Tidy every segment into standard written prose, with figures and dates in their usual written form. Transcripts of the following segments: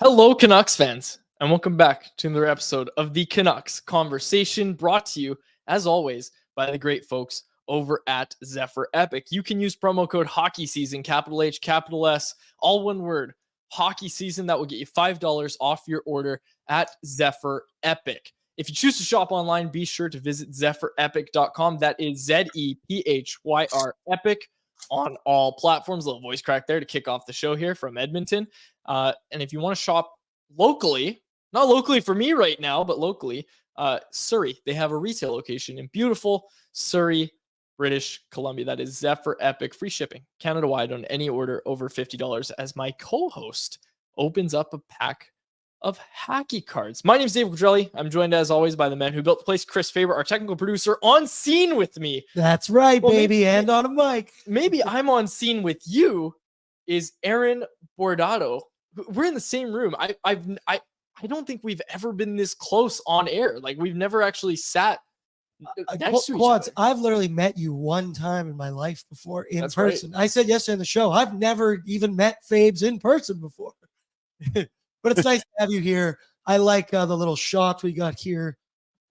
Hello, Canucks fans, and welcome back to another episode of the Canucks Conversation, brought to you, as always, by the great folks over at Zephyr Epic. You can use promo code Hockey Season, capital H, capital S, all one word, Hockey Season. That will get you $5 off your order at Zephyr Epic. If you choose to shop online, be sure to visit ZephyrEpic.com. That is ZEPHYR Epic on all platforms. A little voice crack there to kick off the show here from Edmonton. And if you want to shop locally, not locally for me right now, but locally, Surrey, they have a retail location in beautiful Surrey, British Columbia. That is Zephyr Epic. Free shipping Canada-wide on any order over $50 as my co-host opens up a pack of hockey cards. My name is Dave Quadrelli. I'm joined as always by the man who built the place, Chris Faber, our technical producer, on scene with me. That's right, baby, and on a mic. Maybe I'm on scene with you is Aaron Bordato. We're in the same room. I don't think we've ever been this close on air. Like, we've never actually sat next to each Quads, other. I've literally met you one time in my life before in That's person. Right. I said yesterday on the show, I've never even met Fabes in person before. But it's nice to have you here. I like the little shot we got here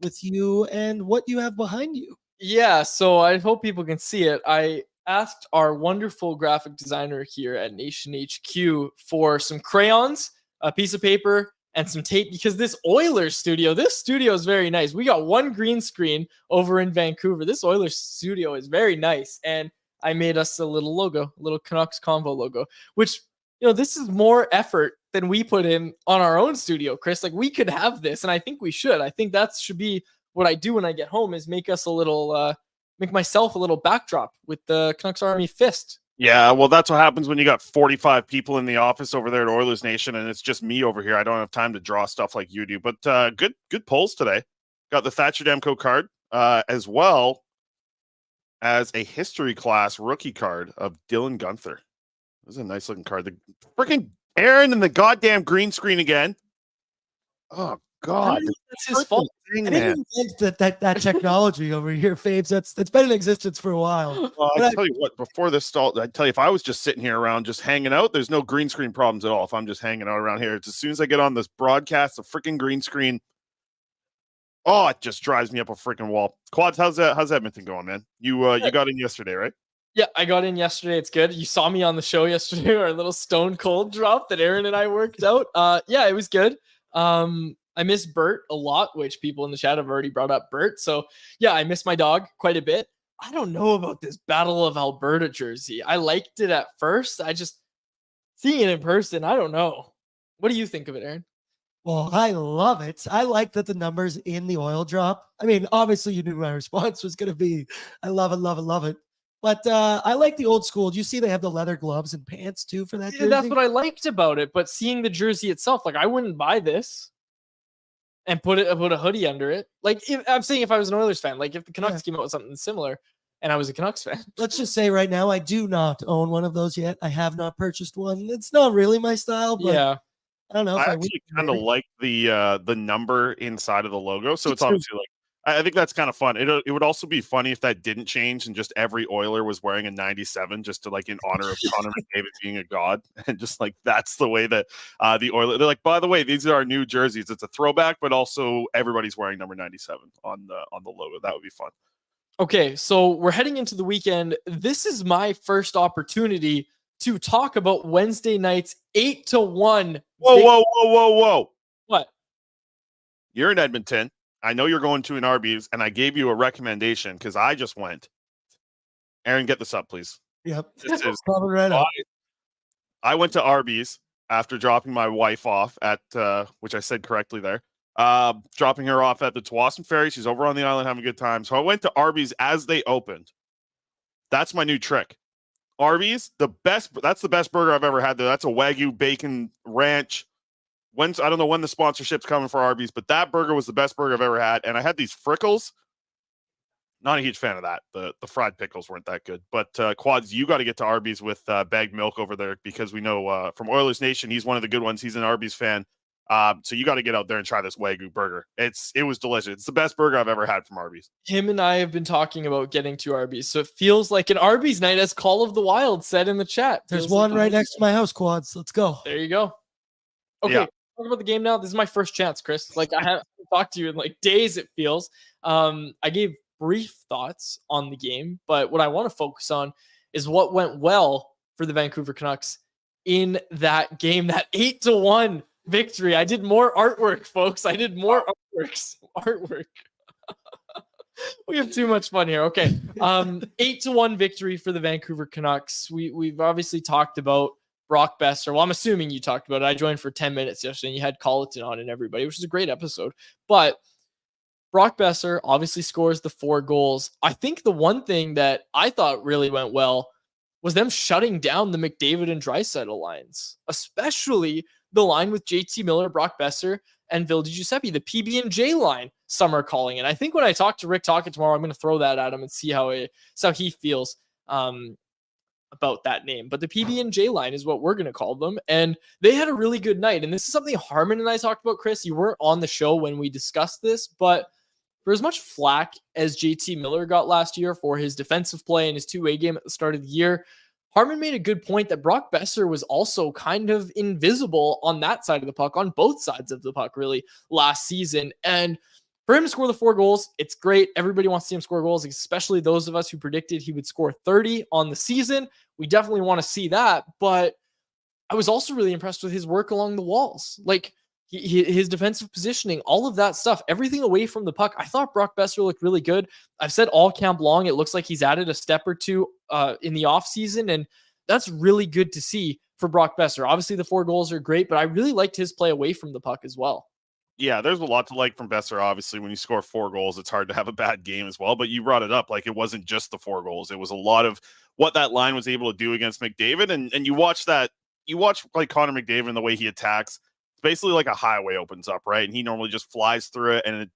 with you and what you have behind you. Yeah, so I hope people can see it. I asked our wonderful graphic designer here at Nation HQ for some crayons, a piece of paper, and some tape, because this studio is very nice. We got one green screen over in Vancouver. This Oilers studio is very nice, and I made us a little logo, a little Canucks Convo logo, which, this is more effort than we put in on our own studio, Chris. Like, we could have this, and I think we should. I think that should be what I do when I get home, is make us a little, make myself a little backdrop with the Canucks Army fist. Yeah, well, that's what happens when you got 45 people in the office over there at Oilers Nation, and it's just me over here. I don't have time to draw stuff like you do. But good polls today. Got the Thatcher Demko card, as well as a history class rookie card of Dylan Guenther. This is a nice looking card. The freaking Aaron and the goddamn green screen again. Oh God, that's his fault. I didn't invent that technology over here, Fabes. It's been in existence for a while. Well, I tell you what, before this stalled, I tell you, if I was just sitting here around just hanging out, there's no green screen problems at all. If I'm just hanging out around here, it's as soon as I get on this broadcast, the freaking green screen, it just drives me up a freaking wall. Quads, how's Edmonton going, man? You got in yesterday, right? Yeah, I got in yesterday. It's good. You saw me on the show yesterday, our little stone cold drop that Aaron and I worked out. Yeah, it was good. I miss Bert a lot, which people in the chat have already brought up Bert. So yeah, I miss my dog quite a bit. I don't know about this Battle of Alberta jersey. I liked it at first. I just, seeing it in person, I don't know. What do you think of it, Aaron? Well, I love it. I like that the numbers in the oil drop. I mean, obviously you knew my response was going to be, I love it, love it, love it. But I like the old school. Do you see they have the leather gloves and pants too for that jersey? That's what I liked about it. But seeing the jersey itself, like, I wouldn't buy this and put a hoodie under it. Like, I'm saying if I was an Oilers fan, like if the Canucks came out with something similar and I was a Canucks fan. Let's just say right now, I do not own one of those yet. I have not purchased one. It's not really my style, but yeah. I don't know. I actually kind of like the number inside of the logo. So it's obviously like, I think that's kind of fun. It would also be funny if that didn't change and just every Oiler was wearing a 97, just to, like, in honor of Connor McDavid being a god, and just like that's the way that the Oiler. They're like, by the way, these are our new jerseys. It's a throwback, but also everybody's wearing number 97 on the logo. That would be fun. Okay, so we're heading into the weekend. This is my first opportunity to talk about Wednesday night's 8-1. Whoa! What? You're in Edmonton. I know you're going to an Arby's, and I gave you a recommendation because I just went. Aaron, get this up, please. Yep. This is right up. I went to Arby's after dropping my wife off at, which I said correctly there, dropping her off at the Tsawwassen Ferry. She's over on the island having a good time. So I went to Arby's as they opened. That's my new trick. Arby's, that's the best burger I've ever had there. That's a Wagyu bacon ranch. I don't know when the sponsorship's coming for Arby's, but that burger was the best burger I've ever had. And I had these frickles. Not a huge fan of that. The fried pickles weren't that good. But Quads, you got to get to Arby's with bagged milk over there, because we know from Oilers Nation, he's one of the good ones. He's an Arby's fan. So you got to get out there and try this Wagyu burger. It was delicious. It's the best burger I've ever had from Arby's. Him and I have been talking about getting to Arby's, so it feels like an Arby's night, as Call of the Wild said in the chat. There's one right next to my house, Quads. Let's go. There you go. Okay. Yeah. talk about the game now? This is my first chance, Chris. Like I haven't talked to you in like days, it feels. I gave brief thoughts on the game, but what I want to focus on is what went well for the Vancouver Canucks in that game, that 8-1 victory. I did more artwork, folks. I did more artwork. We have too much fun here. Okay. 8-1 victory for the Vancouver Canucks. We've obviously talked about Brock Besser. Well, I'm assuming you talked about it. I joined for 10 minutes yesterday and you had Colleton on and everybody, which is a great episode. But Brock Besser obviously scores the 4 goals. I think the one thing that I thought really went well was them shutting down the McDavid and Draisaitl lines, especially the line with JT Miller, Brock Besser, and Ville Giuseppe, the PB&J line, some are calling it. I think when I talk to Rick Tocchet tomorrow, I'm going to throw that at him and see how he feels about that name. But the PB&J line is what we're going to call them. And they had a really good night. And this is something Harmon and I talked about, Chris. You weren't on the show when we discussed this, but for as much flack as JT Miller got last year for his defensive play and his two-way game at the start of the year, Harmon made a good point that Brock Besser was also kind of invisible on that side of the puck, on both sides of the puck, really, last season. And for him to score the 4 goals, it's great. Everybody wants to see him score goals, especially those of us who predicted he would score 30 on the season. We definitely want to see that. But I was also really impressed with his work along the walls. Like, his defensive positioning, all of that stuff, everything away from the puck. I thought Brock Besser looked really good. I've said all camp long, it looks like he's added a step or two in the offseason, and that's really good to see for Brock Besser. Obviously, the 4 goals are great, but I really liked his play away from the puck as well. Yeah, there's a lot to like from Besser. Obviously, when you score 4 goals, it's hard to have a bad game as well. But you brought it up, like it wasn't just the 4 goals. It was a lot of what that line was able to do against McDavid. And you watch like Connor McDavid and the way he attacks. It's basically like a highway opens up, right? And he normally just flies through it. And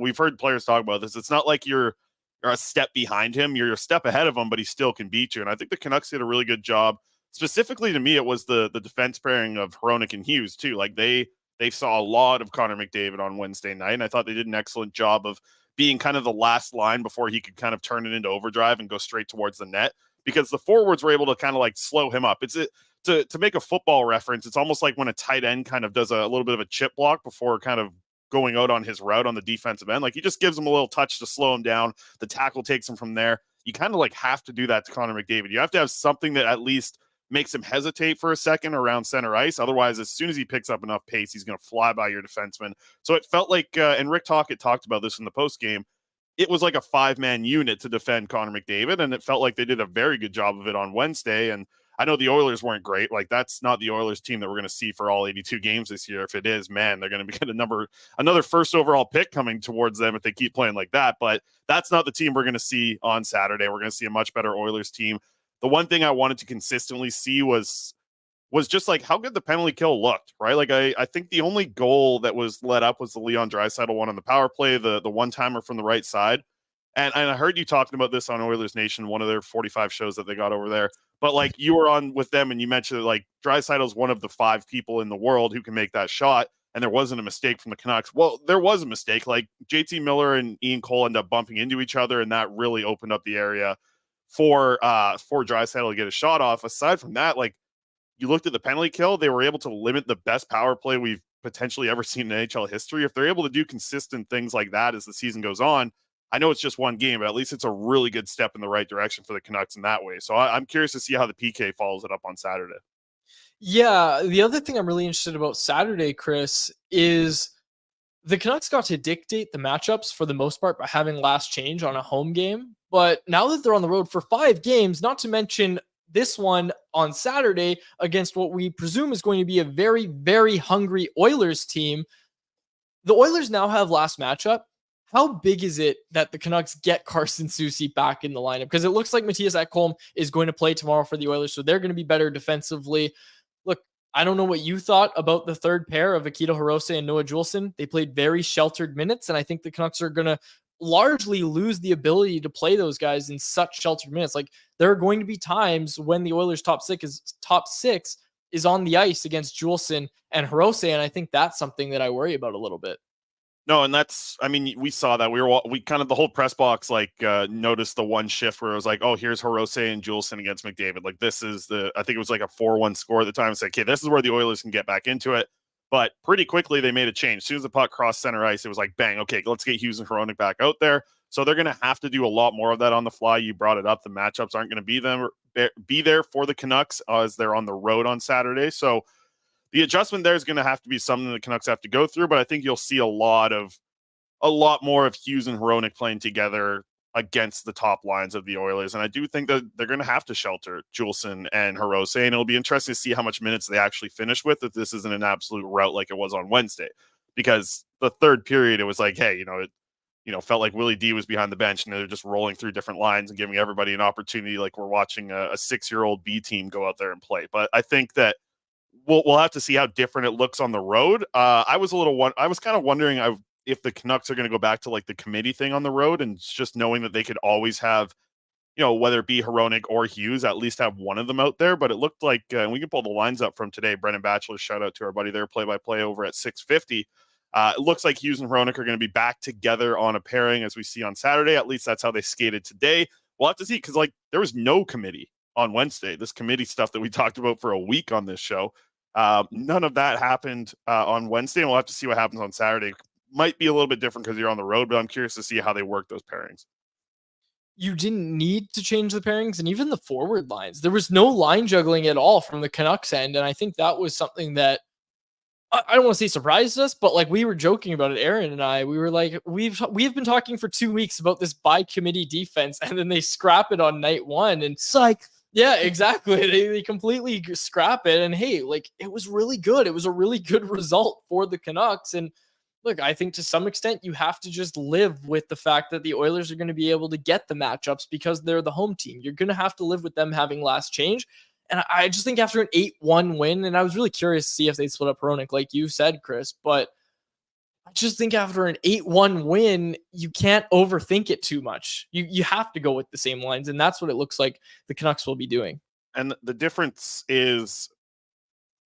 we've heard players talk about this. It's not like you're a step behind him. You're a step ahead of him, but he still can beat you. And I think the Canucks did a really good job. Specifically to me, it was the defense pairing of Hronek and Hughes too. Like they saw a lot of Connor McDavid on Wednesday night, and I thought they did an excellent job of being kind of the last line before he could kind of turn it into overdrive and go straight towards the net, because the forwards were able to kind of like slow him up. To make a football reference, it's almost like when a tight end kind of does a little bit of a chip block before kind of going out on his route on the defensive end. Like he just gives him a little touch to slow him down. The tackle takes him from there. You kind of like have to do that to Connor McDavid. You have to have something that at least makes him hesitate for a second around center ice. Otherwise, as soon as he picks up enough pace, he's going to fly by your defenseman. So it felt like, and Rick Tocchet talked about this in the post game, it was like a 5-man unit to defend Connor McDavid, and it felt like they did a very good job of it on Wednesday. And I know the Oilers weren't great. Like that's not the Oilers team that we're going to see for all 82 games this year. If it is, man, they're going to get another first overall pick coming towards them if they keep playing like that. But that's not the team we're going to see on Saturday. We're going to see a much better Oilers team. The one thing I wanted to consistently see was just like how good the penalty kill looked, right? Like I think the only goal that was let up was the Leon Draisaitl one on the power play, the one-timer from the right side. And I heard you talking about this on Oilers Nation, one of their 45 shows that they got over there. But like you were on with them and you mentioned that like Draisaitl's one of the 5 people in the world who can make that shot. And there wasn't a mistake from the Canucks. Well, there was a mistake. Like JT Miller and Ian Cole end up bumping into each other, and that really opened up the area for Draisaitl to get a shot off. Aside from that, like you looked at the penalty kill, they were able to limit the best power play we've potentially ever seen in NHL history. If they're able to do consistent things like that as the season goes on, I know it's just one game, but at least it's a really good step in the right direction for the Canucks in that way. So I'm curious to see how the PK follows it up on Saturday. Yeah, the other thing I'm really interested about Saturday, Chris, is the Canucks got to dictate the matchups for the most part by having last change on a home game. But now that they're on the road for 5 games, not to mention this one on Saturday against what we presume is going to be a very, very hungry Oilers team, the Oilers now have last matchup. How big is it that the Canucks get Carson Soucy back in the lineup? Because it looks like Matthias Ekholm is going to play tomorrow for the Oilers, so they're going to be better defensively. Look, I don't know what you thought about the third pair of Akito Hirose and Noah Juulsen. They played very sheltered minutes, and I think the Canucks are going to largely lose the ability to play those guys in such sheltered minutes. Like there are going to be times when the Oilers top six is on the ice against Juulsen and Hirose, and I think that's something that I worry about a little bit. No, and we saw that. We kind of the whole press box noticed the one shift where it was like, oh, here's Hirose and Juulsen against McDavid. Like this is I think it was like a 4-1 score at the time. It's like, okay, this is where the Oilers can get back into it. But pretty quickly, they made a change. As soon as the puck crossed center ice, it was like, bang, okay, let's get Hughes and Hronek back out there. So they're going to have to do a lot more of that on the fly. You brought it up. The matchups aren't going to be there for the Canucks as they're on the road on Saturday. So the adjustment there is going to have to be something the Canucks have to go through. But I think you'll see a lot more of Hughes and Hronek playing together against the top lines of the Oilers. And I do think that they're going to have to shelter Juleson and Hirose, and it'll be interesting to see how much minutes they actually finish with if this isn't an absolute rout like it was on Wednesday. Because the third period, it was like, hey, it felt like Willie D was behind the bench and they're just rolling through different lines and giving everybody an opportunity like we're watching a 6-year-old B team go out there and play. But I think that we'll have to see how different it looks on the road. I was kind of wondering if the Canucks are going to go back to like the committee thing on the road and just knowing that they could always have, whether it be Hronek or Hughes, at least have one of them out there. But it looked like, and we can pull the lines up from today, Brendan Batchelor, shout out to our buddy there, play-by-play over at 650. It looks like Hughes and Hronek are going to be back together on a pairing as we see on Saturday. At least that's how they skated today. We'll have to see because there was no committee on Wednesday. This committee stuff that we talked about for a week on this show, none of that happened on Wednesday, and we'll have to see what happens on Saturday. Might be a little bit different because you're on the road, but I'm curious to see how they work those pairings. You didn't need to change the pairings and even the forward lines. There was no line juggling at all from the Canucks end. And I think that was something that I don't want to say surprised us, but like we were joking about it, Aaron and I, we were like, we've been talking for 2 weeks about this by committee defense, and then they scrap it on night one. And psych. Yeah, exactly. They completely scrap it. And hey, like it was really good. It was a really good result for the Canucks. And look, I think to some extent you have to just live with the fact that the Oilers are going to be able to get the matchups because they're the home team. You're going to have to live with them having last change. And I just think after an 8-1 win, and I was really curious to see if they split up Hronek like you said, Chris, but I just think after an 8-1 win, you can't overthink it too much. You have to go with the same lines, and that's what it looks like the Canucks will be doing. And the difference is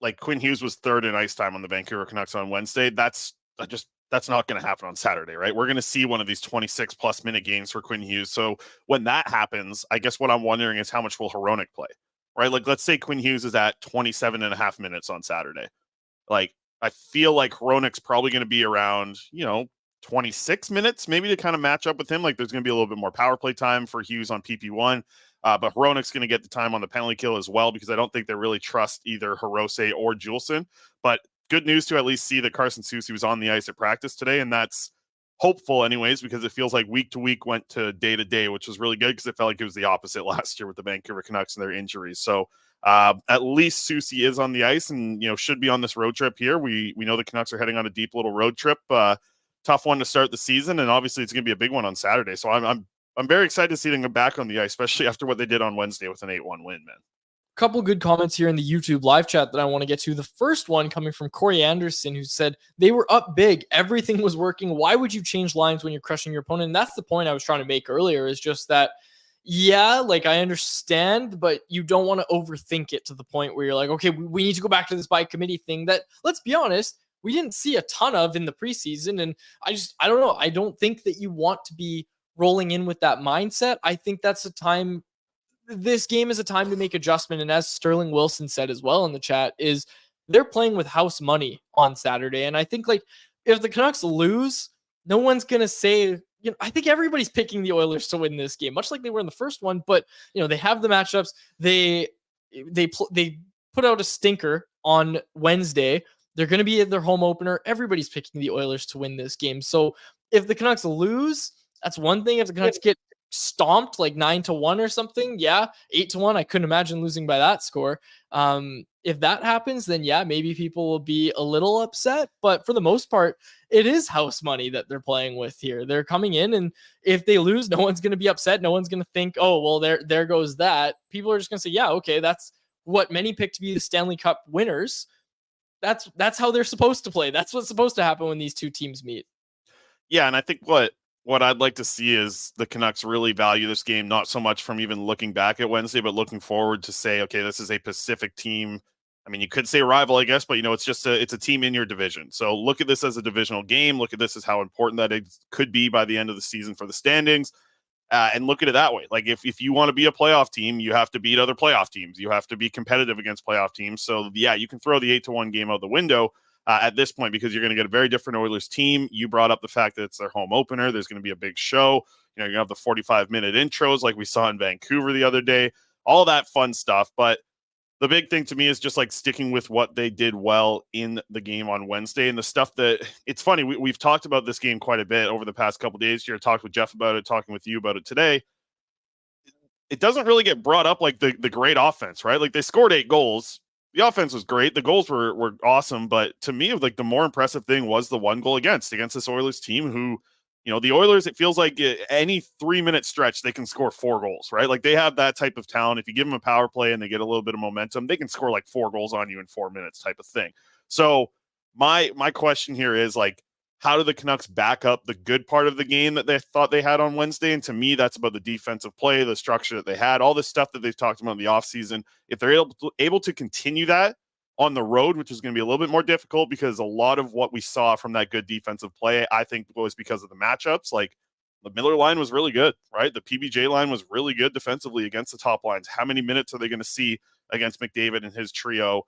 like Quinn Hughes was third in ice time on the Vancouver Canucks on Wednesday. That's not going to happen on Saturday, right? We're going to see one of these 26 plus minute games for Quinn Hughes. So when that happens, I guess what I'm wondering is how much will Hronek play, right? Like, let's say Quinn Hughes is at 27 and a half minutes on Saturday. Like, I feel like Hronek's probably going to be around, 26 minutes, maybe to kind of match up with him. Like, there's going to be a little bit more power play time for Hughes on PP1. But Hronek's going to get the time on the penalty kill as well, because I don't think they really trust either Hirose or Juleson. But good news to at least see that Carson Soucy was on the ice at practice today, and that's hopeful anyways, because it feels like week to week went to day, which was really good because it felt like it was the opposite last year with the Vancouver Canucks and their injuries. So at least Soucy is on the ice and, should be on this road trip here. We know the Canucks are heading on a deep little road trip. Tough one to start the season, and obviously it's going to be a big one on Saturday. So I'm very excited to see them go back on the ice, especially after what they did on Wednesday with an 8-1 win, man. Couple good comments here in the YouTube live chat that I want to get to. The first one coming from Corey Anderson, who said they were up big. Everything was working. Why would you change lines when you're crushing your opponent? And that's the point I was trying to make earlier, is just that, yeah, like I understand, but you don't want to overthink it to the point where you're like, okay, we need to go back to this by committee thing that, let's be honest, we didn't see a ton of in the preseason. And I don't know. I don't think that you want to be rolling in with that mindset. I think that's a time. This game is a time to make adjustment. And as Sterling Wilson said as well in the chat, is they're playing with house money on Saturday. And I think like if the Canucks lose, no one's going to say, I think everybody's picking the Oilers to win this game, much like they were in the first one, but they have the matchups. They put out a stinker on Wednesday. They're going to be at their home opener. Everybody's picking the Oilers to win this game. So if the Canucks lose, that's one thing. If the Canucks get stomped like 9-1 or something, 8-1, I couldn't imagine losing by that score. If that happens, then maybe people will be a little upset, but for the most part, it is house money that they're playing with here. They're coming in, and if they lose, no one's going to be upset. No one's going to think, oh, well, there goes that. People are just going to say, okay, that's what many pick to be the Stanley Cup winners. That's how they're supposed to play. That's what's supposed to happen when these two teams meet. Yeah, and I think what I'd like to see is the Canucks really value this game, not so much from even looking back at Wednesday, but looking forward to say, okay, this is a Pacific team. I mean, you could say rival, I guess, but it's a team in your division. So look at this as a divisional game. Look at this as how important that it could be by the end of the season for the standings. And look at it that way. Like if you want to be a playoff team, you have to beat other playoff teams. You have to be competitive against playoff teams. So you can throw the 8-1 game out the window. at this point, because you're going to get a very different Oilers team. You brought up the fact that it's their home opener. There's going to be a big show. You're going to have the 45-minute intros like we saw in Vancouver the other day, all that fun stuff. But the big thing to me is just like sticking with what they did well in the game on Wednesday, and the stuff that it's funny. We've talked about this game quite a bit over the past couple of days here. Talked with Jeff about it, talking with you about it today. It doesn't really get brought up like the great offense, right? Like they scored 8 goals. The offense was great. The goals were awesome. But to me, like the more impressive thing was the 1 goal against this Oilers team who, the Oilers, it feels like any 3-minute stretch, they can score 4 goals, right? Like they have that type of talent. If you give them a power play and they get a little bit of momentum, they can score like 4 goals on you in 4 minutes type of thing. So my question here is like, how do the Canucks back up the good part of the game that they thought they had on Wednesday? And to me, that's about the defensive play, the structure that they had, all the stuff that they've talked about in the offseason. If they're able to continue that on the road, which is going to be a little bit more difficult because a lot of what we saw from that good defensive play, I think was because of the matchups. Like the Miller line was really good, right? The PBJ line was really good defensively against the top lines. How many minutes are they going to see against McDavid and his trio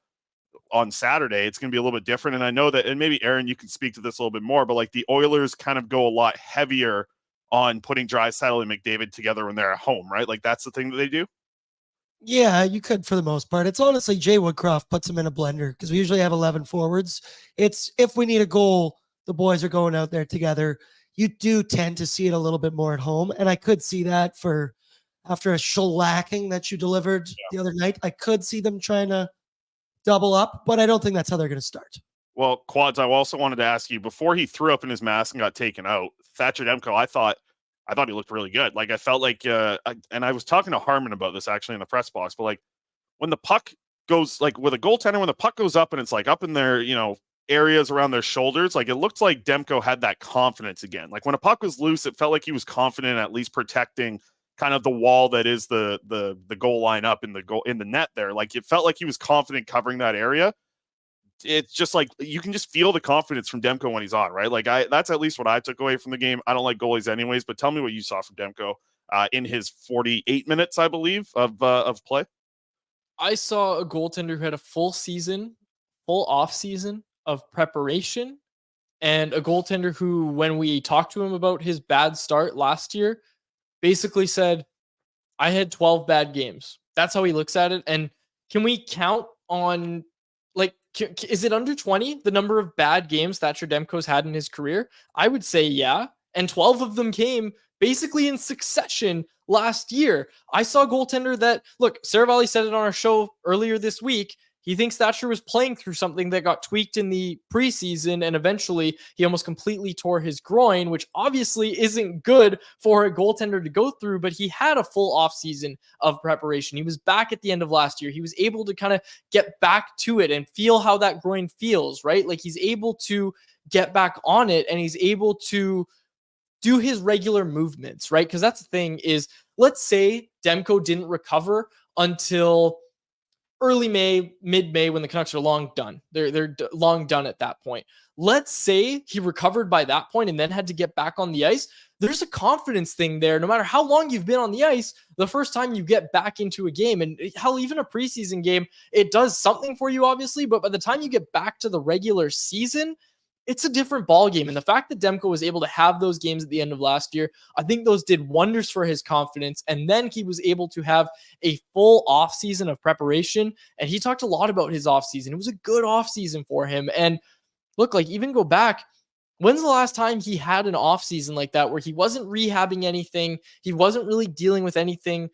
on Saturday? It's going to be a little bit different. And I know that, and maybe Aaron, you can speak to this a little bit more, but like the Oilers kind of go a lot heavier on putting Draisaitl and McDavid together when they're at home, right? Like that's the thing that they do. Yeah, you could for the most part. It's honestly Jay Woodcroft puts them in a blender because we usually have 11 forwards. It's if we need a goal, the boys are going out there together. You do tend to see it a little bit more at home. And I could see that after a shellacking that you delivered the other night. I could see them trying to double up, but I don't think that's how they're going to start. Well, Quads, I also wanted to ask you, before he threw up in his mask and got taken out, Thatcher Demko, I thought he looked really good. Like I felt like, and I was talking to Harmon about this actually in the press box, but like when the puck goes, like with a goaltender, when the puck goes up and it's like up in their, areas around their shoulders, like it looked like Demko had that confidence again. Like when a puck was loose, it felt like he was confident at least protecting kind of the wall that is the goal line up in the net there. Like it felt like he was confident covering that area. It's just like you can just feel the confidence from Demko when he's on, right? Like that's at least what I took away from the game. I don't like goalies anyways, but tell me what you saw from Demko in his 48 minutes, I believe, of play. I saw a goaltender who had a full off season of preparation, and a goaltender who, when we talked to him about his bad start last year, basically said, I had 12 bad games. That's how he looks at it. And can we count on, like, is it under 20, the number of bad games Thatcher Demko's had in his career? I would say yeah. And 12 of them came basically in succession last year. I saw a goaltender that, look, Saravalli said it on our show earlier this week. He thinks Thatcher was playing through something that got tweaked in the preseason, and eventually he almost completely tore his groin, which obviously isn't good for a goaltender to go through, but he had a full offseason of preparation. He was back at the end of last year. He was able to kind of get back to it and feel how that groin feels, right? Like he's able to get back on it, and he's able to do his regular movements, right? Because that's the thing is, let's say Demko didn't recover until early May, mid-May, when the Canucks are long done. They're long done at that point. Let's say he recovered by that point and then had to get back on the ice. There's a confidence thing there. No matter how long you've been on the ice, the first time you get back into a game, and hell, even a preseason game, it does something for you, obviously, but by the time you get back to the regular season, it's a different ball game. And the fact that Demko was able to have those games at the end of last year, I think those did wonders for his confidence. And then he was able to have a full offseason of preparation. And he talked a lot about his offseason. It was a good offseason for him. And look, like even go back, when's the last time he had an offseason like that where he wasn't rehabbing anything? He wasn't really dealing with anything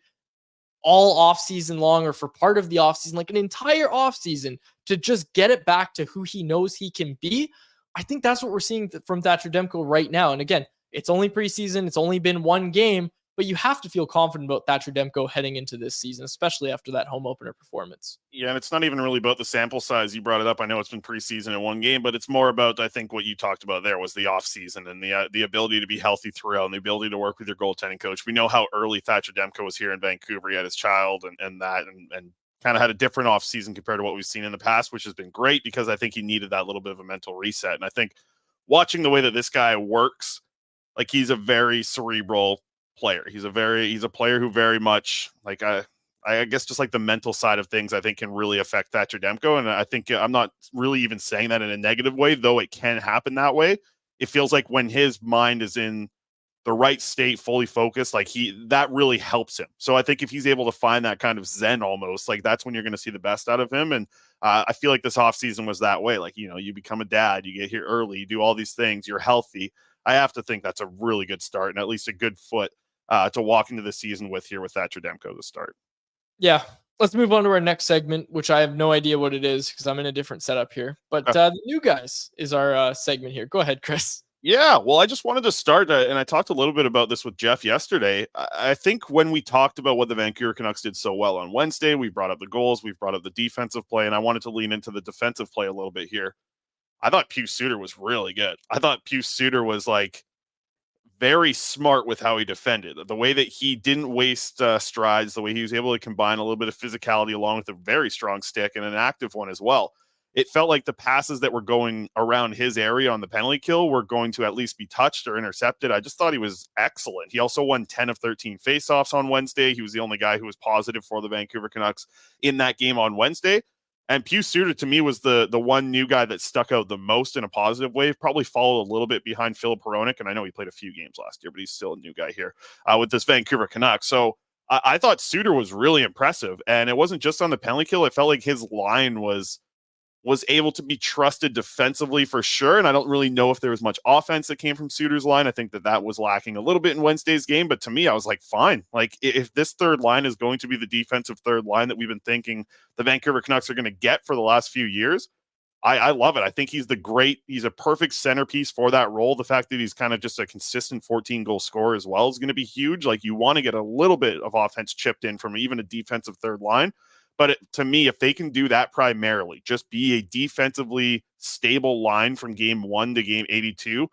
all offseason long or for part of the offseason, like an entire offseason to just get it back to who he knows he can be. I think that's what we're seeing from Thatcher Demko right now. And again, it's only preseason. It's only been one game, but you have to feel confident about Thatcher Demko heading into this season, especially after that home opener performance. Yeah, and it's not even really about the sample size. You brought it up. I know it's been preseason in one game, but it's more about, I think, what you talked about there was the offseason and the ability to be healthy throughout and the ability to work with your goaltending coach. We know how early Thatcher Demko was here in Vancouver. He had his child and kind of had a different offseason compared to what we've seen in the past, which has been great because I think he needed that little bit of a mental reset. And I think watching the way that this guy works, like he's a very cerebral player. He's a player who very much like I guess just like the mental side of things, I think can really affect Thatcher Demko. And I think I'm not really even saying that in a negative way, though it can happen that way. It feels like when his mind is in the right state, fully focused, like that really helps him. So I think if he's able to find that kind of zen almost, like that's when you're going to see the best out of him. And I feel like this offseason was that way. Like, you become a dad, you get here early, you do all these things, you're healthy. I have to think that's a really good start and at least a good foot to walk into the season with Thatcher Demko to start. Yeah. Let's move on to our next segment, which I have no idea what it is because I'm in a different setup here. But the new guys is our segment here. Go ahead, Chris. Yeah, well, I just wanted to start, and I talked a little bit about this with Jeff yesterday. I think when we talked about what the Vancouver Canucks did so well on Wednesday, we brought up the goals, we've brought up the defensive play, and I wanted to lean into the defensive play a little bit here. I thought Pius Suter was really good. I thought Pius Suter was like very smart with how he defended. The way that he didn't waste strides, the way he was able to combine a little bit of physicality along with a very strong stick and an active one as well. It felt like the passes that were going around his area on the penalty kill were going to at least be touched or intercepted. I just thought he was excellent. He also won 10 of 13 faceoffs on Wednesday. He was the only guy who was positive for the Vancouver Canucks in that game on Wednesday. And Pius Suter, to me, was the one new guy that stuck out the most in a positive way. Probably followed a little bit behind Filip Hronek, and I know he played a few games last year, but he's still a new guy here with this Vancouver Canucks. So I thought Suter was really impressive, and it wasn't just on the penalty kill. It felt like his line was able to be trusted defensively for sure. And I don't really know if there was much offense that came from Suter's line. I think that was lacking a little bit in Wednesday's game, but to me, I was like, fine. Like if this third line is going to be the defensive third line that we've been thinking the Vancouver Canucks are going to get for the last few years, I love it. I think he's a perfect centerpiece for that role. The fact that he's kind of just a consistent 14-goal scorer as well is going to be huge. Like you want to get a little bit of offense chipped in from even a defensive third line. But to me, if they can do that primarily, just be a defensively stable line from game 1 to game 82,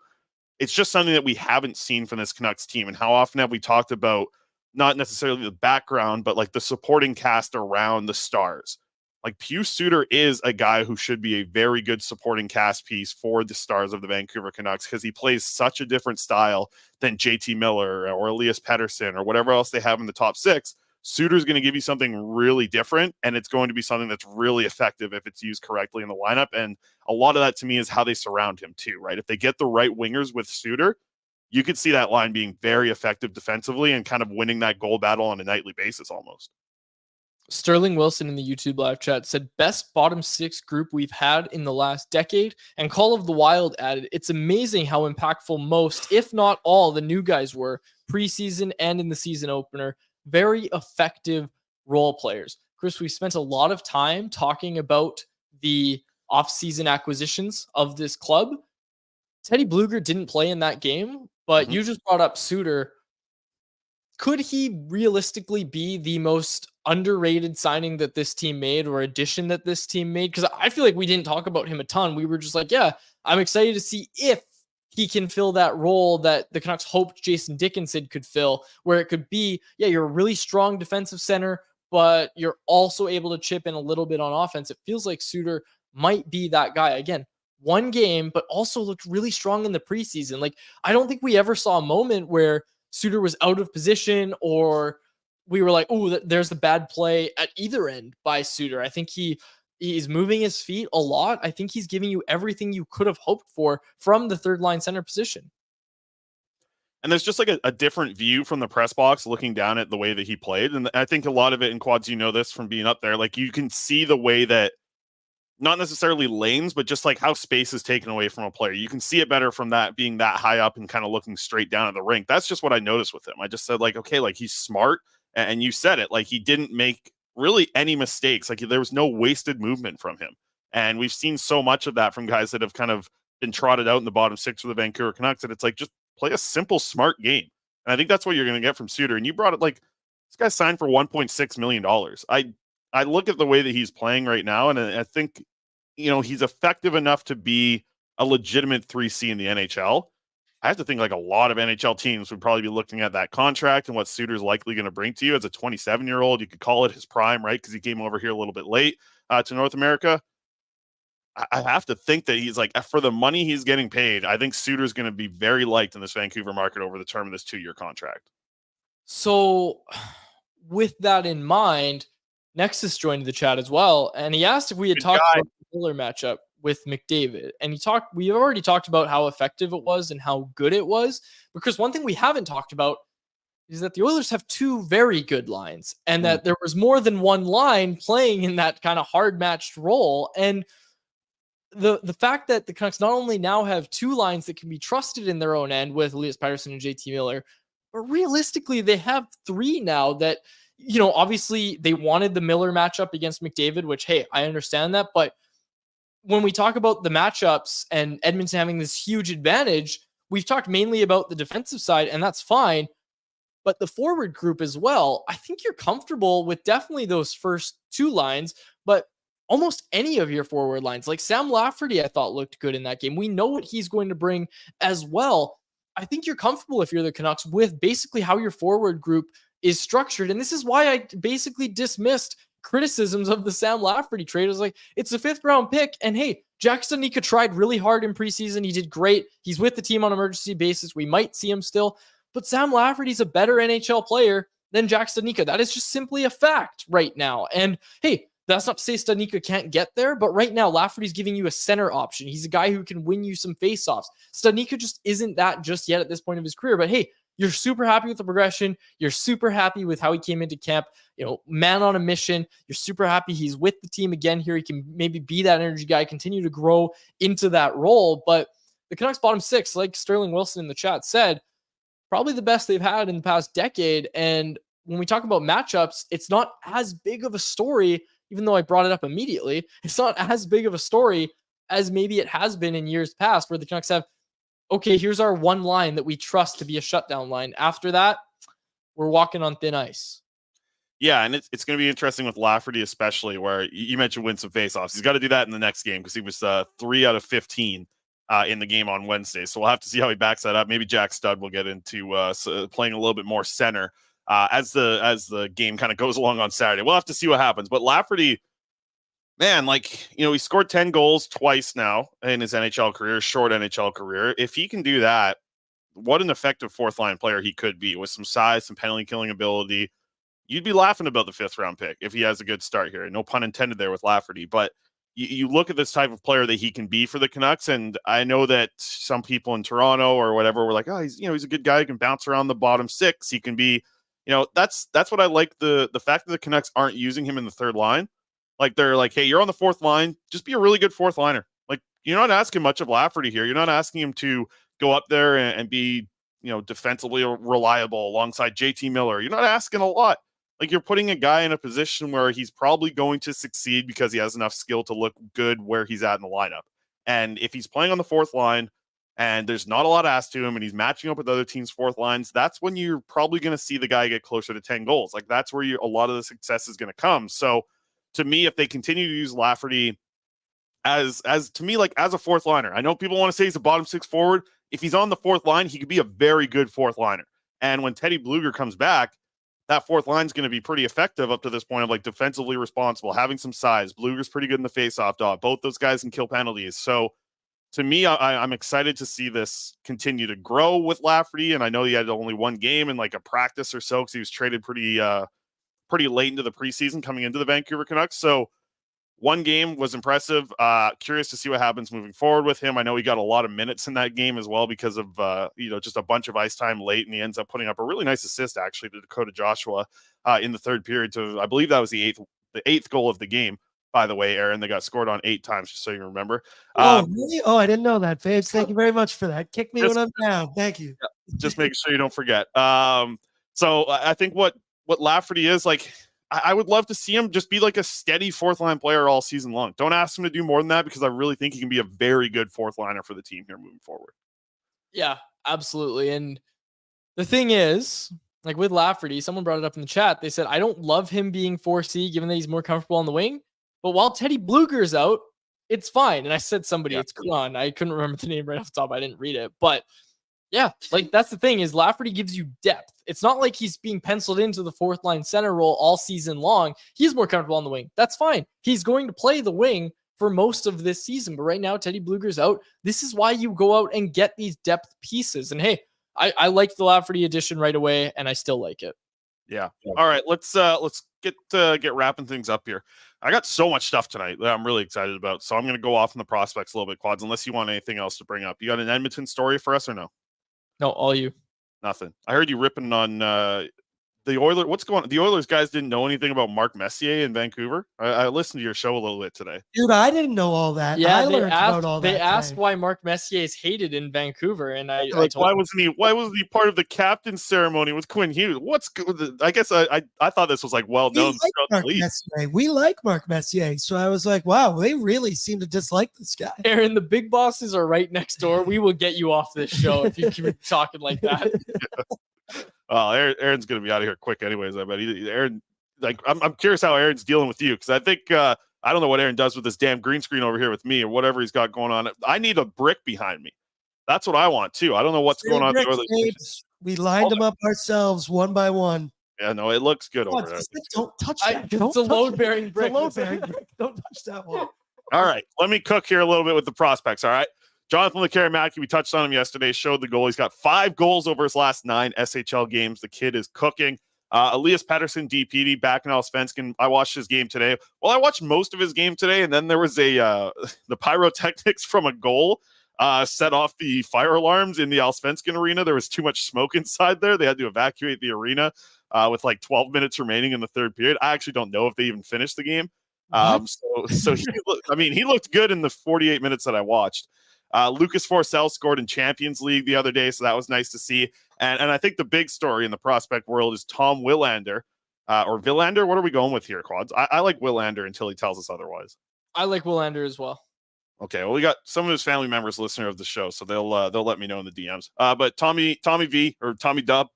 it's just something that we haven't seen from this Canucks team. And how often have we talked about not necessarily the background, but like the supporting cast around the stars? Like Pius Suter is a guy who should be a very good supporting cast piece for the stars of the Vancouver Canucks because he plays such a different style than JT Miller or Elias Pettersson or whatever else they have in the top 6. Suter's going to give you something really different, and it's going to be something that's really effective if it's used correctly in the lineup. And a lot of that to me is how they surround him too, right? If they get the right wingers with Suter, you could see that line being very effective defensively and kind of winning that goal battle on a nightly basis almost. Sterling Wilson in the YouTube live chat said, best bottom 6 group we've had in the last decade. And Call of the Wild added, it's amazing how impactful most, if not all, the new guys were preseason and in the season opener. Very effective role players. Chris, we spent a lot of time talking about the offseason acquisitions of this club. Teddy Blueger didn't play in that game, but you just brought up Suter. Could he realistically be the most underrated signing that this team made or addition that this team made? Because I feel like we didn't talk about him a ton. We were just like, yeah, I'm excited to see if he can fill that role that the Canucks hoped Jason Dickinson could fill, where it could be, yeah, you're a really strong defensive center, but you're also able to chip in a little bit on offense. It feels like Suter might be that guy. Again, one game, but also looked really strong in the preseason. Like, I don't think we ever saw a moment where Suter was out of position or we were like, oh, there's the bad play at either end by Suter. I think he's moving his feet a lot. I think he's giving you everything you could have hoped for from the third line center position. And there's just like a different view from the press box looking down at the way that he played. And I think a lot of it in Quads, you know this from being up there, like you can see the way that not necessarily lanes, but just like how space is taken away from a player. You can see it better from that being that high up and kind of looking straight down at the rink. That's just what I noticed with him. I just said like, okay, like he's smart. And you said it, like he didn't make really any mistakes. Like there was no wasted movement from him. And we've seen so much of that from guys that have kind of been trotted out in the bottom 6 of the Vancouver Canucks. And it's like, just play a simple, smart game. And I think that's what you're going to get from Suter. And you brought it like, this guy signed for $1.6 million. I look at the way that he's playing right now. And I think, he's effective enough to be a legitimate 3C in the NHL. I have to think like a lot of NHL teams would probably be looking at that contract and what Suter's likely going to bring to you as a 27-year-old. You could call it his prime, right? Because he came over here a little bit late to North America. I have to think that he's like, for the money he's getting paid, I think Suter's going to be very liked in this Vancouver market over the term of this 2-year contract. So with that in mind, Nexus joined the chat as well, and he asked if we had talked about the Miller matchup with McDavid. And we already talked about how effective it was and how good it was, because one thing we haven't talked about is that the Oilers have two very good lines, and that there was more than one line playing in that kind of hard matched role. And the fact that the Canucks not only now have two lines that can be trusted in their own end with Elias Pettersson and JT Miller, but realistically they have three now that, obviously they wanted the Miller matchup against McDavid, which, hey, I understand that. But when we talk about the matchups and Edmonton having this huge advantage, we've talked mainly about the defensive side, and that's fine. But the forward group as well, I think you're comfortable with definitely those first two lines, but almost any of your forward lines. Like Sam Lafferty, I thought looked good in that game. We know what he's going to bring as well. I think you're comfortable, if you're the Canucks, with basically how your forward group is structured. And this is why I basically dismissed criticisms of the Sam Lafferty trade. I was like, it's a 5th round pick. And hey, Jack Studnicka tried really hard in preseason. He did great. He's with the team on an emergency basis. We might see him still. But Sam Lafferty's a better NHL player than Jack Studnicka. That is just simply a fact right now. And hey, that's not to say Studnicka can't get there, but right now Lafferty's giving you a center option. He's a guy who can win you some faceoffs. Studnicka just isn't that just yet at this point of his career. But hey, you're super happy with the progression. You're super happy with how he came into camp, man on a mission. You're super happy he's with the team again here. He can maybe be that energy guy, continue to grow into that role. But the Canucks bottom six, like Sterling Wilson in the chat said, probably the best they've had in the past decade. And when we talk about matchups, it's not as big of a story, even though I brought it up immediately. It's not as big of a story as maybe it has been in years past, where the Canucks have, okay, here's our one line that we trust to be a shutdown line. After that, we're walking on thin ice. Yeah, and it's going to be interesting with Lafferty, especially where you mentioned win some faceoffs. He's got to do that in the next game because he was 3 out of 15 in the game on Wednesday. So we'll have to see how he backs that up. Maybe Jack Stud will get into playing a little bit more center as the game kind of goes along on Saturday. We'll have to see what happens. But Lafferty, man, he scored 10 goals twice now in his NHL career, short NHL career. If he can do that, what an effective fourth line player he could be with some size, some penalty killing ability. You'd be laughing about the 5th round pick if he has a good start here. No pun intended there with Lafferty, but you look at this type of player that he can be for the Canucks. And I know that some people in Toronto or whatever were like, oh, he's a good guy who can bounce around the bottom six. He can be, that's what I like. The fact that the Canucks aren't using him in the third line. Like they're like, hey, you're on the fourth line. Just be a really good fourth liner. Like you're not asking much of Lafferty here. You're not asking him to go up there and be, defensively reliable alongside JT Miller. You're not asking a lot. Like you're putting a guy in a position where he's probably going to succeed because he has enough skill to look good where he's at in the lineup. And if he's playing on the fourth line and there's not a lot asked to him and he's matching up with other teams' fourth lines, that's when you're probably going to see the guy get closer to 10 goals. Like that's where a lot of the success is going to come. So to me, if they continue to use Lafferty as to me, like as a fourth liner, I know people want to say he's a bottom six forward. If he's on the fourth line, he could be a very good fourth liner. And when Teddy Bluger comes back, that fourth line is going to be pretty effective up to this point of like defensively responsible, having some size. Bluger's pretty good in the faceoff dot. Both those guys can kill penalties. So to me, I'm excited to see this continue to grow with Lafferty. And I know he had only one game in like a practice or so because he was traded pretty late into the preseason coming into the Vancouver Canucks. So one game was impressive. Curious to see what happens moving forward with him. I know he got a lot of minutes in that game as well because of just a bunch of ice time late, and he ends up putting up a really nice assist actually to Dakota Joshua in the third period. To I believe that was the eighth goal of the game. By the way, Aaron, they got scored on 8 times, just so you remember. Really? Oh, I didn't know that, Faves. Thank you very much for that. Kick me when I'm down. Thank you. Just make sure you don't forget. So I think what Lafferty is like. I would love to see him just be like a steady fourth line player all season long. Don't ask him to do more than that because I really think he can be a very good fourth liner for the team here moving forward. Yeah, absolutely. And the thing is, like with Lafferty, someone brought it up in the chat. They said, I don't love him being 4C given that he's more comfortable on the wing. But while Teddy Bluger's out, it's fine. And I said it's Kron. I couldn't remember the name right off the top. I didn't read it. But yeah, like that's the thing is Lafferty gives you depth. It's not like he's being penciled into the fourth line center role all season long. He's more comfortable on the wing. That's fine. He's going to play the wing for most of this season. But right now, Teddy Bluger's out. This is why you go out and get these depth pieces. And hey, I liked the Lafferty addition right away, and I still like it. Yeah. All right. Let's get wrapping things up here. I got so much stuff tonight that I'm really excited about. So I'm going to go off on the prospects a little bit, Quads, unless you want anything else to bring up. You got an Edmonton story for us or no? No, all you. Nothing. I heard you ripping on the Oilers. What's going on? The Oilers guys didn't know anything about Mark Messier in Vancouver. I listened to your show a little bit today. Dude, I didn't know all that. Yeah, I learned about all that. They asked today. why Mark Messier is hated in Vancouver, and I Like, told why wasn't he part of the captain's ceremony with Quinn Hughes? What's good? I guess I thought this was like well known. We like Mark Messier, so I was like, wow, they really seem to dislike this guy. Aaron, the big bosses are right next door. We will get you off this show if you keep talking like that. Well, Aaron's gonna be out of here quick, anyways. I bet Aaron. Like, I'm curious how Aaron's dealing with you, because I think I don't know what Aaron does with this damn green screen over here with me or whatever he's got going on. I need a brick behind me. That's what I want too. I don't know what's going on. We lined them up ourselves one by one. Yeah, no, it looks good over there. Don't touch that. It's a load-bearing brick. Don't touch that one. All right, let me cook here a little bit with the prospects. All right. Jonathan LeCaramacky, we touched on him yesterday, showed the goal. He's got 5 goals over his last 9 SHL games. The kid is cooking. Elias Pettersson, DPD, back in Allsvenskan. I watched his game today. Well, I watched most of his game today, and then there was the pyrotechnics from a goal set off the fire alarms in the Allsvenskan arena. There was too much smoke inside there. They had to evacuate the arena with like 12 minutes remaining in the third period. I actually don't know if they even finished the game. So he looked good in the 48 minutes that I watched. Lucas Forsell scored in Champions League the other day, so that was nice to see. And I think the big story in the prospect world is Tom Willander, or Villander. What are we going with here, Quads? I like Willander until he tells us otherwise. I like Willander as well. Okay, well, we got some of his family members listener of the show, so they'll let me know in the DMs. But Tommy V or Tommy Dub,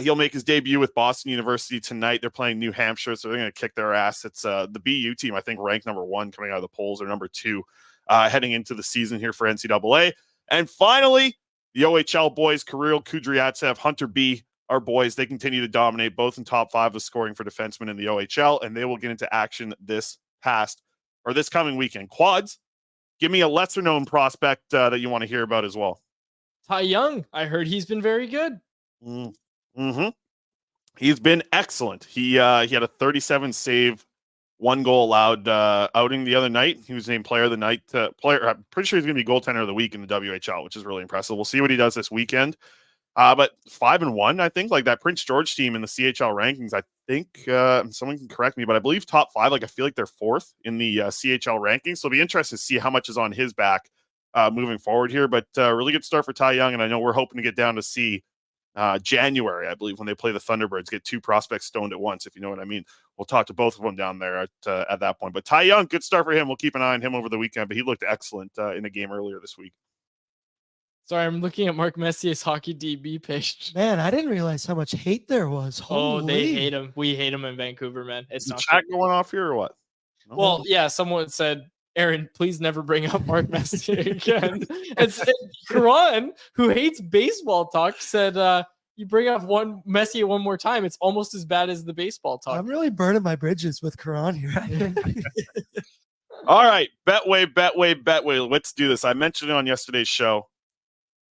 he'll make his debut with Boston University tonight. They're playing New Hampshire, so they're going to kick their ass. It's the BU team, I think, ranked number 1 coming out of the polls, or number 2. Heading into the season here for NCAA. And finally, the OHL boys, Kirill Kudryavtsev, Hunter B, our boys, they continue to dominate, both in top 5 of scoring for defensemen in the OHL, and they will get into action this coming weekend. Quads, give me a lesser-known prospect that you want to hear about as well. Ty Young, I heard he's been very good. Mm-hmm. He's been excellent. He had a 37 save, 1 goal allowed outing the other night. He was named player of the night. I'm pretty sure he's going to be goaltender of the week in the WHL, which is really impressive. We'll see what he does this weekend. But 5-1, I think, like that Prince George team in the CHL rankings. I think someone can correct me, but I believe top 5. Like I feel like they're 4th in the CHL rankings. So it'll be interesting to see how much is on his back moving forward here. But really good start for Ty Young, and I know we're hoping to get down to see January, I believe, when they play the Thunderbirds, get 2 prospects stoned at once, if you know what I mean. We'll talk to both of them down there at that point. But Ty Young, good start for him. We'll keep an eye on him over the weekend, but he looked excellent in a game earlier this week. Sorry, I'm looking at Mark Messier's hockey DB page. Man, I didn't realize how much hate there was. Holy. Oh, they hate him. We hate him in Vancouver, man. It's not chat going off here or what? No. Well, yeah, someone said, Aaron, please never bring up Mark Messier again. And Karan, who hates baseball talk, said, you bring up Messier one more time, it's almost as bad as the baseball talk. I'm really burning my bridges with Karan here. All right, Betway. Let's do this. I mentioned it on yesterday's show.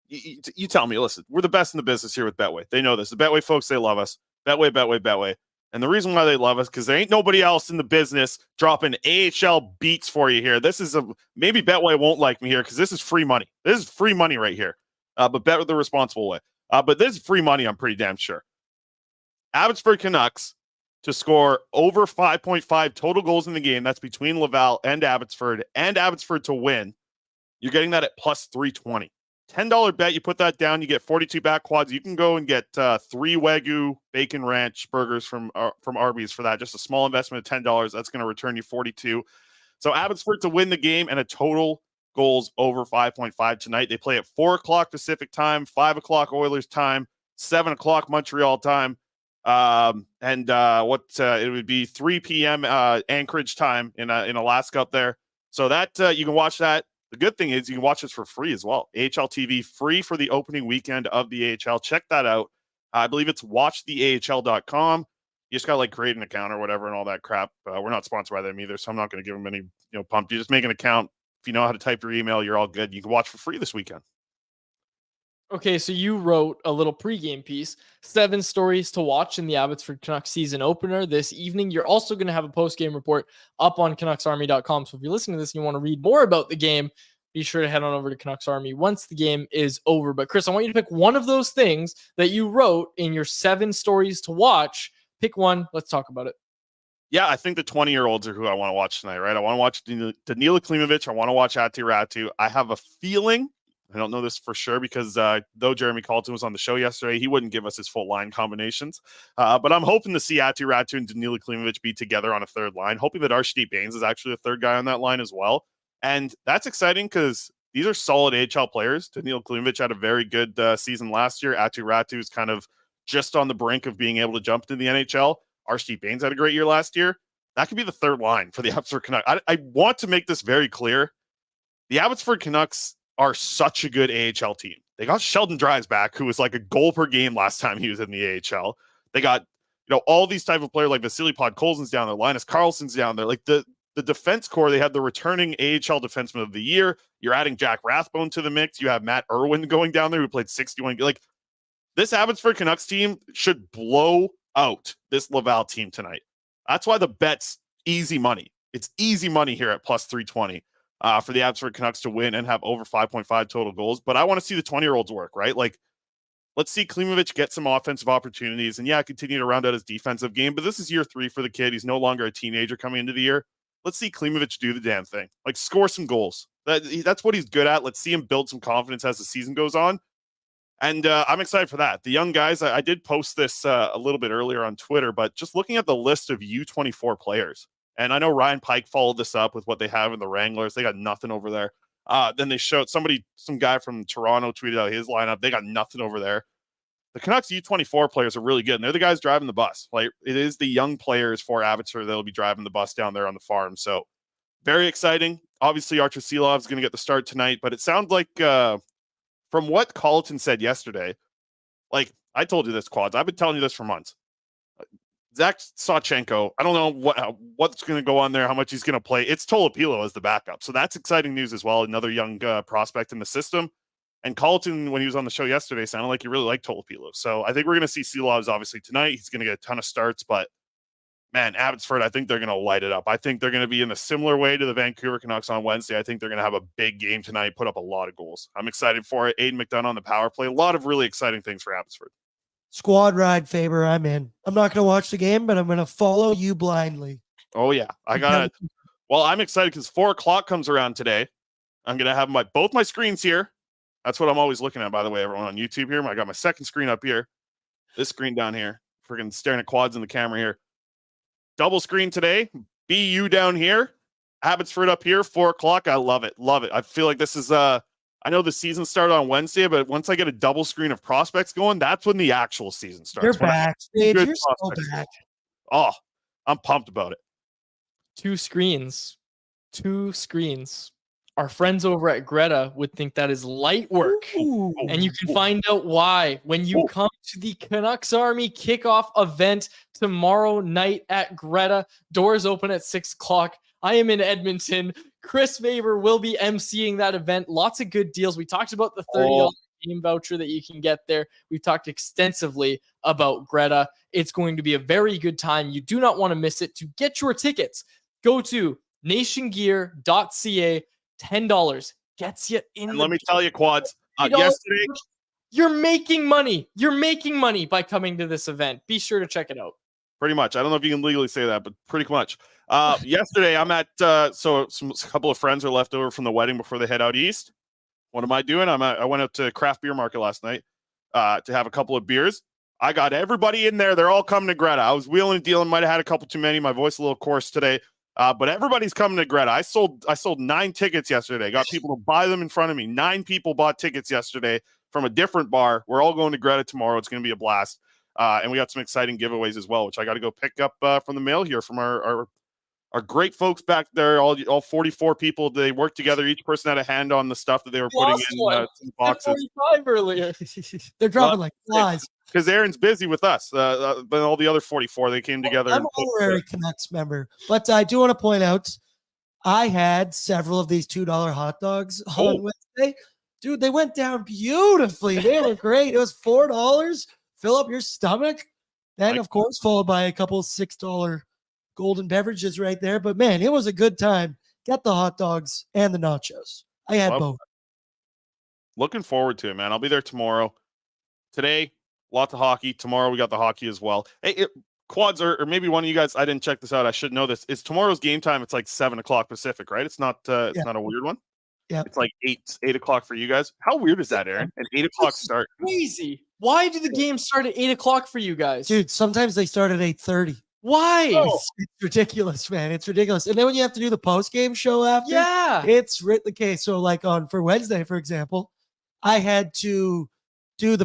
You tell me, listen, we're the best in the business here with Betway. They know this. The Betway folks, they love us. Betway. And the reason why they love us, because there ain't nobody else in the business dropping AHL beats for you here. This is maybe Betway won't like me here because this is free money. This is free money right here. But bet the responsible way. But this is free money, I'm pretty damn sure. Abbotsford Canucks to score over 5.5 total goals in the game. That's between Laval and Abbotsford to win. You're getting that at plus 320. $10 bet. You put that down, you get 42 back Quads. You can go and get 3 Wagyu Bacon Ranch burgers from Arby's for that. Just a small investment of $10. That's going to return you 42. So Abbotsford to win the game and a total goals over 5.5 tonight. They play at 4 o'clock Pacific time, 5 o'clock Oilers time, 7 o'clock Montreal time. It would be 3 p.m. Anchorage time in Alaska up there. So that you can watch that. The good thing is you can watch this for free as well. AHL TV free for the opening weekend of the AHL. Check that out. I believe it's watchtheahl.com. You just got to create an account or whatever and all that crap. We're not sponsored by them either, so I'm not going to give them any pump. You just make an account. If you know how to type your email, you're all good. You can watch for free this weekend. Okay, so you wrote a little pregame piece, 7 stories to watch in the Abbotsford Canucks season opener this evening. You're also going to have a postgame report up on CanucksArmy.com. So if you're listening to this and you want to read more about the game, be sure to head on over to Canucks Army once the game is over. But Chris, I want you to pick one of those things that you wrote in your 7 stories to watch. Pick one. Let's talk about it. Yeah, I think the 20-year-olds are who I want to watch tonight, right? I want to watch Danila Klimovich. I want to watch Aatu Räty. I have a feeling, I don't know this for sure because though Jeremy Colton was on the show yesterday, he wouldn't give us his full line combinations. But I'm hoping to see Aatu Räty and Danila Klimovich be together on a third line, hoping that Arshdeep Bains is actually the third guy on that line as well. And that's exciting because these are solid AHL players. Danila Klimovich had a very good season last year. Aatu Räty is kind of just on the brink of being able to jump into the NHL. Arshdeep Bains had a great year last year. That could be the third line for the Abbotsford Canucks. I want to make this very clear. The Abbotsford Canucks are such a good AHL team. They got Sheldon Dries back, who was like a goal per game last time he was in the AHL. They got, all these type of players like Vasily Podkolzin's down there, Linus Karlsson's down there. Like the defense core, they had the returning AHL defenseman of the year. You're adding Jack Rathbone to the mix. You have Matt Irwin going down there who played 61. Like this Abbotsford Canucks team should blow out this Laval team tonight. That's why the bet's easy money. It's easy money here at plus 320 for the Abbotsford Canucks to win and have over 5.5 total goals. But I want to see the 20-year-olds work, right? Like, let's see Klimovich get some offensive opportunities and, continue to round out his defensive game. But this is year 3 for the kid. He's no longer a teenager coming into the year. Let's see Klimovich do the damn thing. Like, score some goals. That's what he's good at. Let's see him build some confidence as the season goes on. And I'm excited for that. The young guys, I did post this a little bit earlier on Twitter, but just looking at the list of U24 players, and I know Ryan Pike followed this up with what they have in the Wranglers. They got nothing over there. Then they showed some guy from Toronto tweeted out his lineup. They got nothing over there. The Canucks U24 players are really good, and they're the guys driving the bus. Like, it is the young players for Abbotsford that'll be driving the bus down there on the farm. So very exciting. Obviously, Archer Silov is going to get the start tonight, but it sounds like from what Colton said yesterday, like I told you this, Quads. I've been telling you this for months. Zach Sawchenko, I don't know what's going to go on there, how much he's going to play. It's Tolopilo as the backup. So that's exciting news as well. Another young prospect in the system. And Colton, when he was on the show yesterday, sounded like he really liked Tolopilo. So I think we're going to see Silovs obviously tonight. He's going to get a ton of starts, but man, Abbotsford, I think they're going to light it up. I think they're going to be in a similar way to the Vancouver Canucks on Wednesday. I think they're going to have a big game tonight, put up a lot of goals. I'm excited for it. Aiden McDonough on the power play. A lot of really exciting things for Abbotsford. Squad ride, Faber. I'm in. I'm not going to watch the game, but I'm going to follow you blindly. Oh, yeah. I got it. Well, I'm excited because 4 o'clock comes around today. I'm going to have both my screens here. That's what I'm always looking at, by the way, everyone on YouTube here. I got my second screen up here. This screen down here. Freaking staring at Quads in the camera here. Double screen today. BU down here. Abbotsford up here, 4 o'clock. I love it. Love it. I feel like this is I know the season started on Wednesday, but once I get a double screen of prospects going, that's when the actual season starts. You're back, Dave. You're so back. Oh, I'm pumped about it. 2 screens. Our friends over at Greta would think that is light work. Ooh. And you can find out why when you come to the Canucks Army kickoff event tomorrow night at Greta. Doors open at 6 o'clock. I am in Edmonton. Chris Faber will be emceeing that event. Lots of good deals. We talked about the $30 game voucher that you can get there. We've talked extensively about Greta. It's going to be a very good time. You do not want to miss it. To get your tickets, go to nationgear.ca. $10 gets you in. And let me tell you, Quads, yesterday, you're making money. You're making money by coming to this event. Be sure to check it out. Pretty much. I don't know if you can legally say that, but pretty much. Yesterday, I'm at a couple of friends are left over from the wedding before they head out east. What am I doing? I went out to craft beer market last night to have a couple of beers. I got everybody in there. They're all coming to Greta. I was wheeling and dealing. Might have had a couple too many. My voice a little coarse today. But everybody's coming to Greta. I sold 9 tickets yesterday. Got people to buy them in front of me. 9 people bought tickets yesterday from a different bar. We're all going to Greta tomorrow. It's going to be a blast. And we got some exciting giveaways as well, which I got to go pick up from the mail here from our great folks back there. All 44 people. They worked together. Each person had a hand on the stuff that they were putting in the boxes. 45 earlier. They're dropping like flies. Because Aaron's busy with us. But all the other 44, they came together. I'm an honorary Canucks member, but I do want to point out I had several of these $2 hot dogs on Wednesday. Dude, they went down beautifully. They were great. It was $4. Fill up your stomach. Then, of course, followed by a couple $6 golden beverages right there. But man, it was a good time. Get the hot dogs and the nachos. I had both. Looking forward to it, man. I'll be there tomorrow. Today, lots of hockey. Tomorrow, we got the hockey as well. Hey, Quads, or maybe one of you guys, I didn't check this out. I should know this. It's tomorrow's game time. It's like 7 o'clock Pacific, right? It's not not a weird one. Yeah. It's like 8 o'clock for you guys. How weird is that, Aaron? An 8 o'clock start. Crazy. Why do the games start at 8 o'clock for you guys? Dude, sometimes they start at 8:30. Why? It's ridiculous, man. It's ridiculous. And then when you have to do the post-game show after, it's the case. So like for Wednesday, for example, I had to do the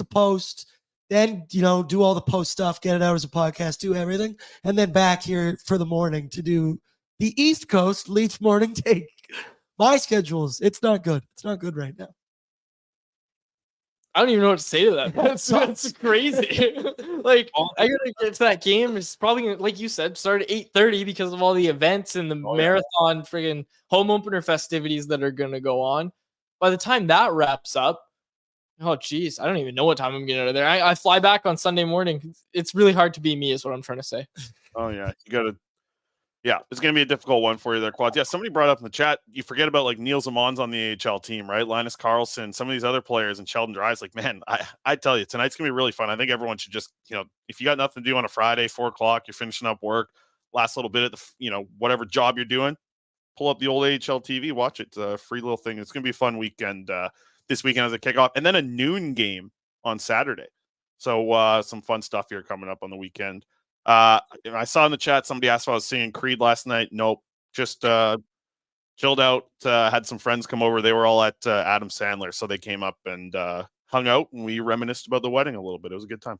post, then, do all the post stuff, get it out as a podcast, do everything. And then back here for the morning to do the East Coast Leafs morning take. My schedules, it's not good. It's not good right now. I don't even know what to say to that. That's crazy. Like, I gotta get to that game. It's probably, like you said, start at 8:30 because of all the events and the marathon friggin' home opener festivities that are gonna go on. By the time that wraps up, oh geez, I don't even know what time I'm getting out of there. I fly back on Sunday morning. It's really hard to be me, is what I'm trying to say. Oh yeah, it's going to be a difficult one for you there, Quads. Yeah, somebody brought up in the chat, you forget about like Niels Amon's on the AHL team, right? Linus Karlsson, some of these other players, and Sheldon Dries. Like, man, I tell you, tonight's going to be really fun. I think everyone should just, if you got nothing to do on a Friday, 4 o'clock, you're finishing up work, last little bit at the, whatever job you're doing, pull up the old AHL TV, watch it. It's a free little thing. It's going to be a fun weekend this weekend as a kickoff, and then a noon game on Saturday. So some fun stuff here coming up on the weekend. I saw in the chat somebody asked if I was singing Creed last night. Nope, just chilled out. Had some friends come over. They were all at Adam Sandler, so they came up and hung out, and we reminisced about the wedding a little bit. It was a good time.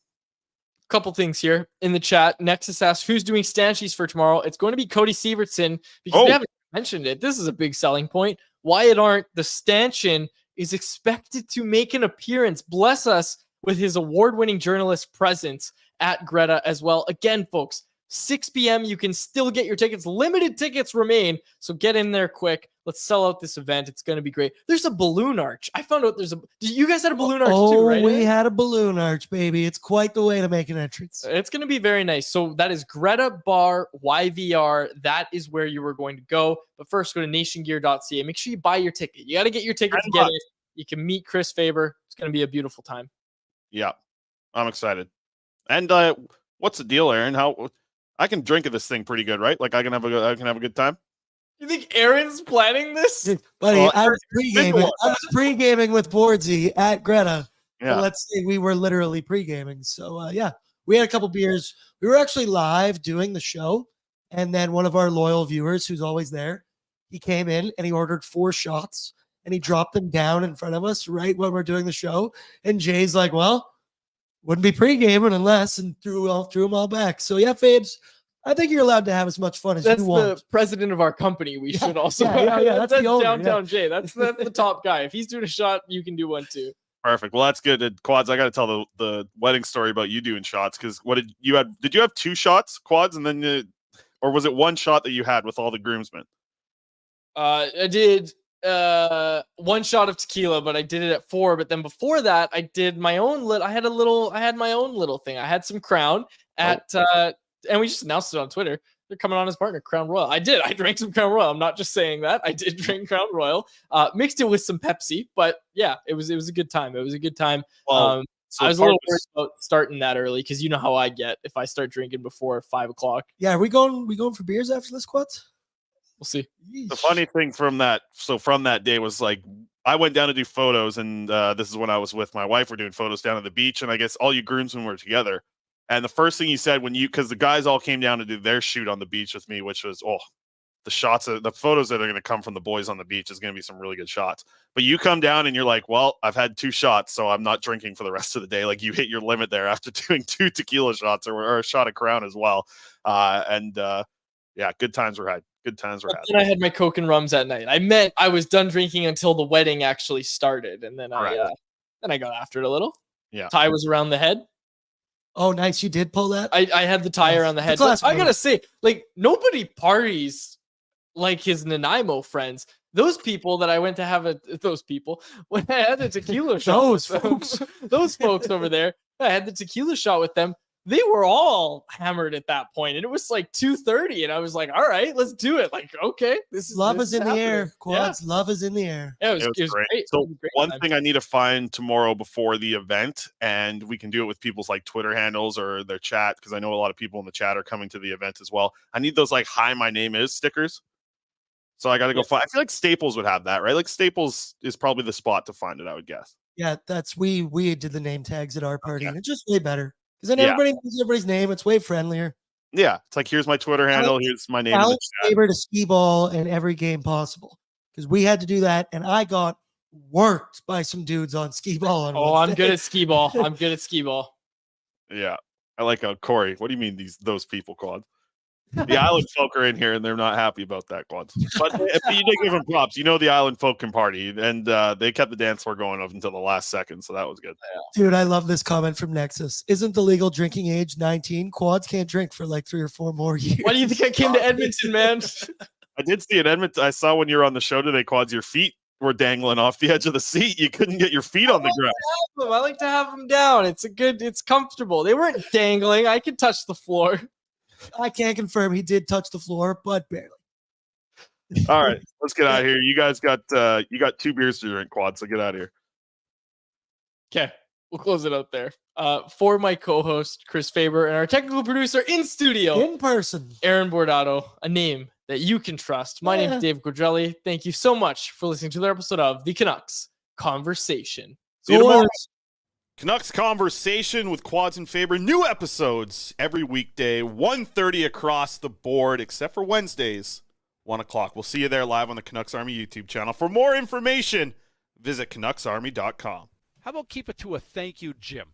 Couple things here in the chat. Nexus asks, who's doing stanchies for tomorrow? It's going to be Cody Sievertson, because we haven't mentioned it. This is a big selling point. Wyatt Arndt, the stanchion, is expected to make an appearance. Bless us with his award-winning journalist presence at Greta as well. Again, folks, 6 p.m. You can still get your tickets. Limited tickets remain, so get in there quick. Let's sell out this event. It's going to be great. There's a balloon arch. I found out you guys had a balloon arch too, right? We had a balloon arch, baby. It's quite the way to make an entrance. It's going to be very nice. So that is Greta Bar YVR. That is where you were going to go. But first, go to nationgear.ca. Make sure you buy your ticket. You got to get your ticket to get it. You can meet Chris Faber. It's going to be a beautiful time. Yeah, I'm excited. And what's the deal, Aaron? How I can drink at this thing pretty good, right? Like I can have a good time. You think Aaron's planning this? Buddy, I was pre-gaming with Boardsy at Greta. Yeah. Let's say we were literally pre-gaming. So we had a couple beers. We were actually live doing the show, and then one of our loyal viewers, who's always there, he came in and he ordered 4 shots, and he dropped them down in front of us right when we're doing the show. And Jay's like, well, wouldn't be pre-gaming unless, and threw them all back. So yeah, Fabes, I think you're allowed to have as much fun as you want. That's the president of our company. We should also. Yeah. That's the owner, Downtown Jay. That's the top guy. If he's doing a shot, you can do one too. Perfect. Well, that's good. Quads, I got to tell the wedding story about you doing shots, because did you have 2 shots, Quads, and then or was it 1 shot that you had with all the groomsmen? I did 1 shot of tequila, but I did it at 4. But then before that, I did my own I had my own little thing. I had some Crown at and we just announced it on Twitter. They're coming on as partner, Crown Royal. I drank some Crown Royal. I'm not just saying that. I did drink Crown Royal. Mixed it with some Pepsi, but yeah, it was a good time. It was a good time. Well, I was a little worried about starting that early, because you know how I get if I start drinking before 5 o'clock. Yeah, are we going for beers after this, Quads? We'll see. The funny thing from that day was, like, I went down to do photos, and this is when I was with my wife. We're doing photos down at the beach, and I guess all you groomsmen were together. And the first thing he said because the guys all came down to do their shoot on the beach with me, which was, the photos that are going to come from the boys on the beach is going to be some really good shots. But you come down and you're like, well, I've had 2 shots, so I'm not drinking for the rest of the day. Like, you hit your limit there after doing 2 tequila shots or a shot of Crown as well. Yeah, good times were had. Good times were had. Then I had my Coke and Rums at night. I was done drinking until the wedding actually started, and then I got after it a little. Yeah, tie was around the head. Oh, nice! You did pull that. I had the tie around the head. But I gotta say, like, nobody parties like his Nanaimo friends. those people that I went to have when I had the tequila shot, Those with them, folks. those folks over there, I had the tequila shot with them. They were all hammered at that point, and it was like 2:30, and I was like, "All right, let's do it." Like, okay, Love this is in the happening. air. Quads, love is in the air. Yeah, It was great. great. So It was a great one time. thing I need to find tomorrow before the event, and we can do it with people's like Twitter handles or their chat, because I know a lot of people in the chat are coming to the event as well. I need those like "Hi, my name is" stickers. So I got to go find. I feel like Staples would have that, right? Like Staples is probably the spot to find it, I would guess. Yeah, we did the name tags at our party, Okay. and it's just way better because then Yeah. everybody knows everybody's name. It's way friendlier. Yeah, it's like, here's my Twitter handle, here's my name in the Alex chat. Faber to skee ball in every game possible because we had to do that, and I got worked by some dudes on skee ball. On Oh, I'm Wednesday. good at skee ball. I'm good at skee ball. Yeah, I like Corey. What do you mean those people, Quads? The island folk are in here and they're not happy about that, Quads. But if you did give them props, the island folk can party, and they kept the dance floor going up until the last second, so that was good. Dude, I love this comment from Nexus. Isn't the legal drinking age 19? Quads can't drink for like 3 or 4 more years. Why do you think I came to Edmonton, man? I did see in Edmonton. I saw when you were on the show today, Quads, your feet were dangling off the edge of the seat. You couldn't get your feet on the ground. I like to have them down. It's comfortable. They weren't dangling. I could touch the floor. I can't confirm he did touch the floor, but barely. All right, let's get out of here. You guys got 2 beers to drink, Quad, so get out of here. Okay, we'll close it out there. For my co-host, Chris Faber, and our technical producer in studio, In person. Aaron Bordato, a name that you can trust. My name is Dave Quadrelli. Thank you so much for listening to another episode of the Canucks Conversation. See you tomorrow. Oilers. Canucks Conversation with Quads and Faber. New episodes every weekday, 1:30 across the board, except for Wednesdays, 1 o'clock. We'll see you there live on the Canucks Army YouTube channel. For more information, visit CanucksArmy.com. How about keep it to a thank you, Jim?